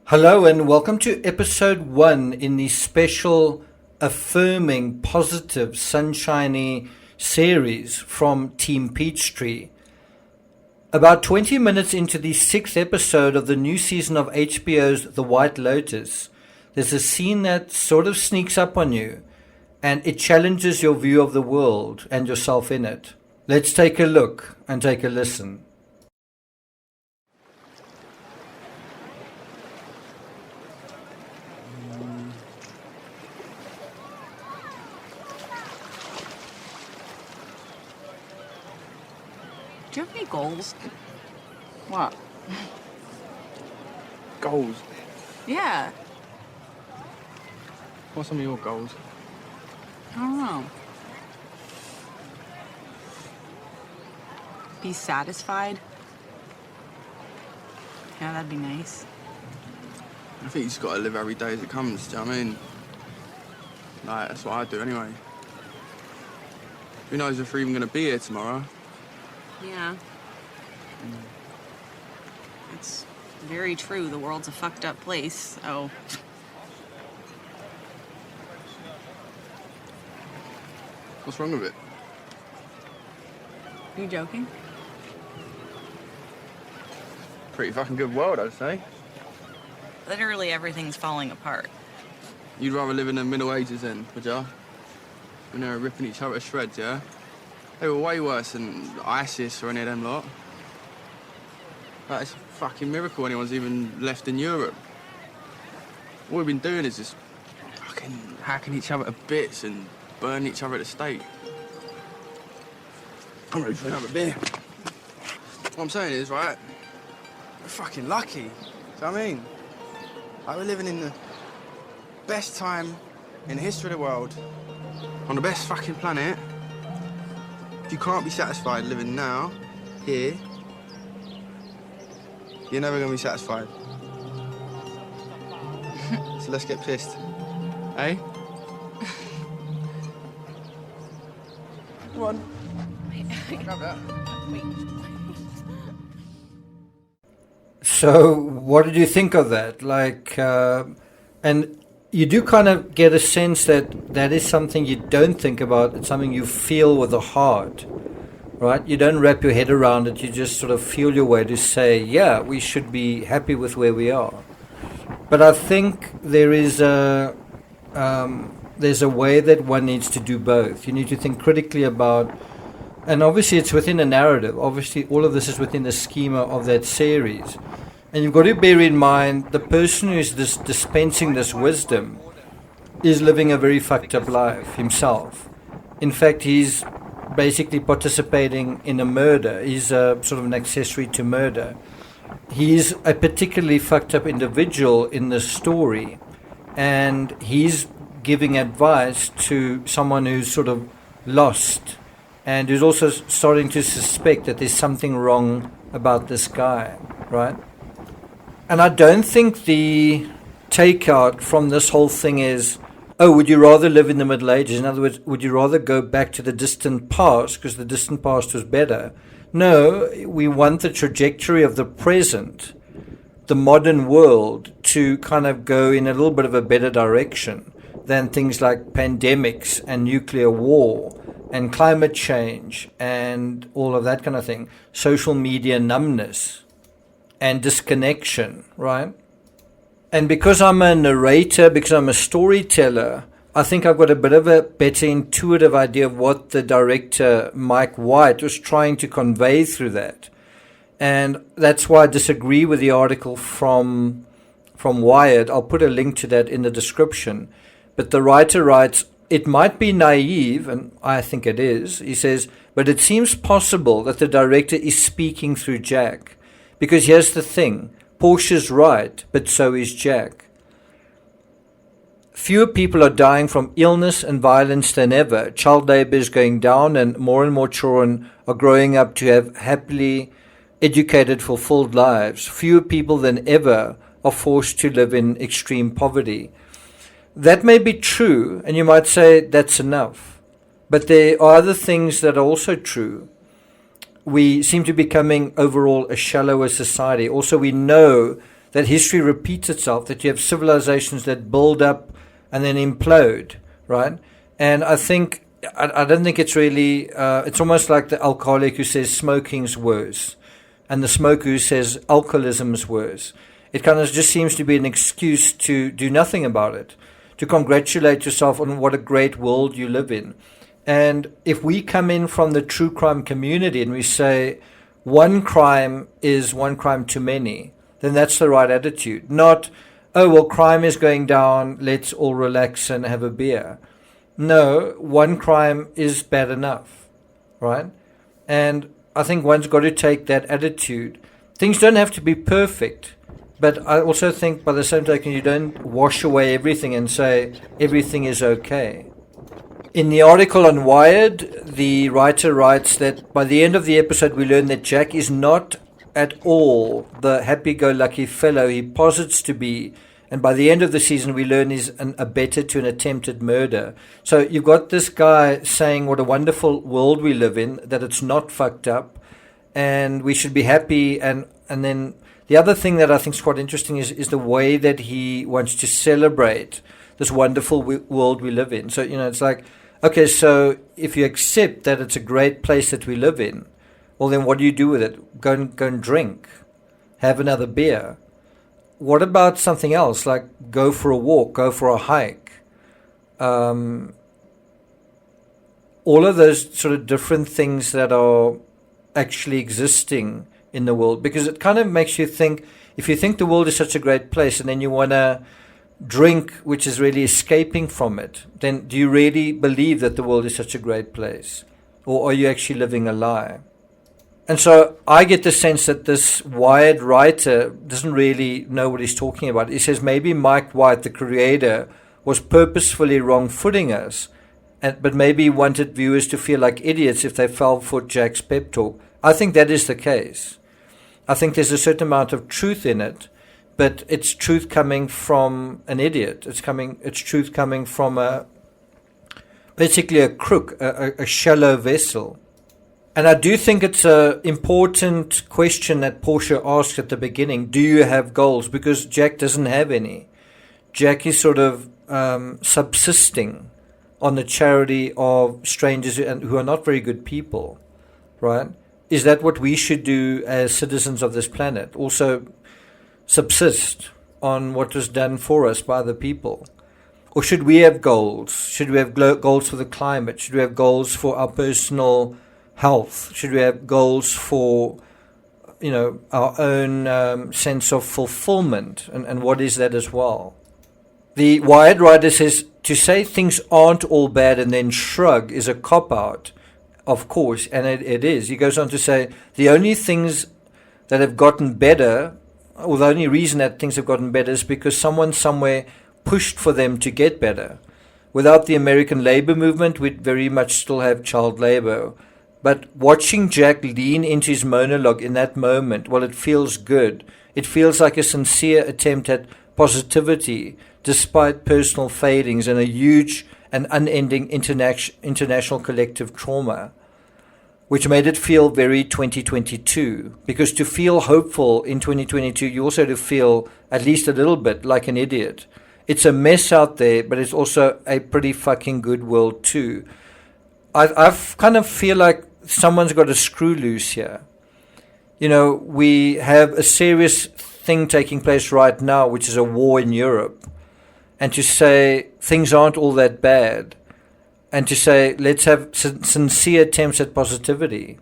Hello and welcome to episode 1 in the special affirming, positive, sunshiny series from Team Peachtree. About 20 minutes into the 6th episode of the new season of HBO's The White Lotus, there's a scene that sort of sneaks up on you and it challenges your view of the world and yourself in it. Let's take a look and take a listen. Do you have any goals? What? Goals? Yeah. What's some of your goals? I don't know. Be satisfied? Yeah, that'd be nice. I think you just gotta live every day as it comes, do you know what I mean? Like, that's what I do anyway. Who knows if we're even gonna be here tomorrow? Yeah. It's very true. The world's a fucked up place, so... What's wrong with it? You joking? Pretty fucking good world, I'd say. Literally everything's falling apart. You'd rather live in the Middle Ages then, would ya? When they were ripping each other to shreds, yeah? They were way worse than ISIS or any of them lot. Like, it's a fucking miracle anyone's even left in Europe. All we've been doing is just fucking hacking each other to bits and burning each other at the stake. I'm ready for another beer. What I'm saying is, right, we're fucking lucky. Do you know what I mean? Like, we're living in the best time in the history of the world, on the best fucking planet. If you can't be satisfied living now, here, you're never gonna be satisfied. So let's get pissed. Eh? Come on. Grab that. So, what did you think of that? And you do kind of get a sense that that is something you don't think about. It's something you feel with the heart, right? You don't wrap your head around it. You just sort of feel your way to say, yeah, we should be happy with where we are. But I think there's a way that one needs to do both. You need to think critically about, and obviously it's within a narrative. Obviously all of this is within the schema of that series. And you've got to bear in mind the person who's dispensing this wisdom is living a very fucked up life himself. In fact, he's basically participating in a murder. He's sort of an accessory to murder. He's a particularly fucked up individual in this story. And he's giving advice to someone who's sort of lost and who's also starting to suspect that there's something wrong about this guy, right? And I don't think the takeout from this whole thing is, oh, would you rather live in the Middle Ages? In other words, would you rather go back to the distant past because the distant past was better? No, we want the trajectory of the present, the modern world, to kind of go in a little bit of a better direction than things like pandemics and nuclear war and climate change and all of that kind of thing. Social media numbness and disconnection, right? And because I'm a narrator, because I'm a storyteller, I think I've got a bit of a better intuitive idea of what the director, Mike White, was trying to convey through that. And that's why I disagree with the article from Wired. I'll put a link to that in the description. But the writer writes, it might be naive, and I think it is. He says, but it seems possible that the director is speaking through Jack. Because here's the thing, Portia's right, but so is Jack. Fewer people are dying from illness and violence than ever. Child labor is going down and more children are growing up to have happily educated, fulfilled lives. Fewer people than ever are forced to live in extreme poverty. That may be true, and you might say that's enough. But there are other things that are also true. we seem to be becoming overall a shallower society. Also, we know that history repeats itself, that you have civilizations that build up and then implode, right? And I think, I don't think it's really, it's almost like the alcoholic who says smoking's worse and the smoker who says alcoholism's worse. It kind of just seems to be an excuse to do nothing about it, to congratulate yourself on what a great world you live in. And if we come in from the true crime community and we say one crime is one crime too many, then that's the right attitude. Not, oh, well, crime is going down, let's all relax and have a beer. No, one crime is bad enough, right? And I think one's got to take that attitude. Things don't have to be perfect. But I also think by the same token, you don't wash away everything and say everything is okay. In the article on Wired, the writer writes that by the end of the episode, we learn that Jack is not at all the happy-go-lucky fellow he posits to be. And by the end of the season, we learn he's an abettor to an attempted murder. So you've got this guy saying what a wonderful world we live in, that it's not fucked up, and we should be happy. And then the other thing that I think is quite interesting is the way that he wants to celebrate this wonderful world we live in. So, it's like, okay, so if you accept that it's a great place that we live in, well, then what do you do with it? Go and drink, have another beer. What about something else, like go for a walk, go for a hike? All of those sort of different things that are actually existing in the world, because it kind of makes you think, if you think the world is such a great place and then you want to drink, which is really escaping from it, then do you really believe that the world is such a great place? Or are you actually living a lie? And so I get the sense that this Wired writer doesn't really know what he's talking about. He says maybe Mike White, the creator, was purposefully wrong-footing us, but maybe he wanted viewers to feel like idiots if they fell for Jack's pep talk. I think that is the case. I think there's a certain amount of truth in it, but it's truth coming from an idiot. It's truth coming from basically a crook, a shallow vessel. And I do think it's an important question that Portia asked at the beginning. Do you have goals? Because Jack doesn't have any. Jack is sort of subsisting on the charity of strangers who are not very good people, right? Is that what we should do as citizens of this planet? Also subsist on what was done for us by the people? Or should we have goals? Should we have goals for the climate? Should we have goals for our personal health? Should we have goals for, our own sense of fulfillment? And what is that as well? The Wired writer says, to say things aren't all bad and then shrug is a cop-out, of course, and it is. He goes on to say, the only things that have gotten better, or the only reason that things have gotten better is because someone somewhere pushed for them to get better. Without the American labor movement, we'd very much still have child labor. But watching Jack lean into his monologue in that moment, well, it feels good. It feels like a sincere attempt at positivity, despite personal failings and a huge and unending international collective trauma, which made it feel very 2022. Because to feel hopeful in 2022, you also have to feel at least a little bit like an idiot. It's a mess out there, but it's also a pretty fucking good world too. I kind of feel like someone's got a screw loose here. We have a serious thing taking place right now, which is a war in Europe. And to say things aren't all that bad, and to say let's have sincere attempts at positivity.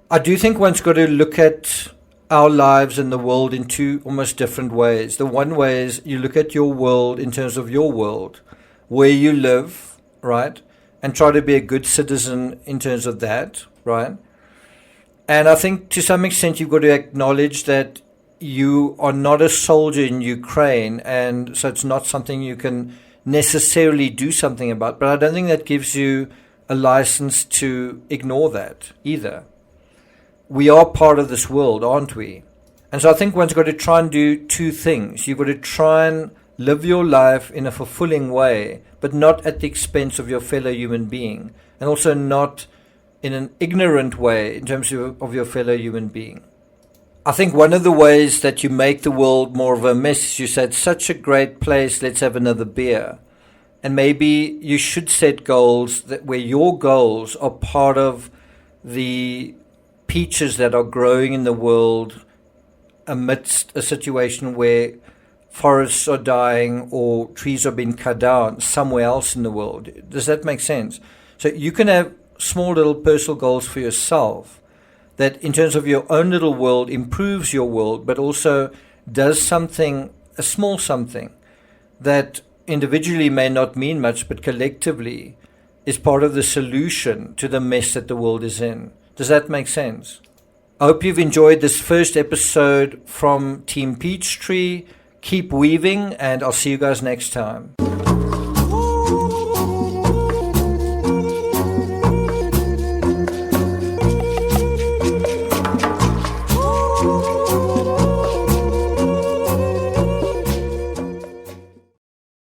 I do think one's got to look at our lives and the world in two almost different ways. The one way is you look at your world in terms of your world, where you live, right? And try to be a good citizen in terms of that, right? And I think to some extent you've got to acknowledge that you are not a soldier in Ukraine, and so it's not something you can necessarily do something about. But I don't think that gives you a license to ignore that either. We are part of this world, aren't we? And so I think one's got to try and do two things. You've got to try and live your life in a fulfilling way, but not at the expense of your fellow human being, and also not in an ignorant way in terms of your fellow human being. I think one of the ways that you make the world more of a mess is you said, such a great place, let's have another beer. And maybe you should set goals that where your goals are part of the peaches that are growing in the world amidst a situation where forests are dying or trees are being cut down somewhere else in the world. Does that make sense? So you can have small little personal goals for yourself that in terms of your own little world improves your world, but also does something, a small something that individually may not mean much, but collectively is part of the solution to the mess that the world is in. Does that make sense? I hope you've enjoyed this first episode from Team Peachtree. Keep weaving, and I'll see you guys next time.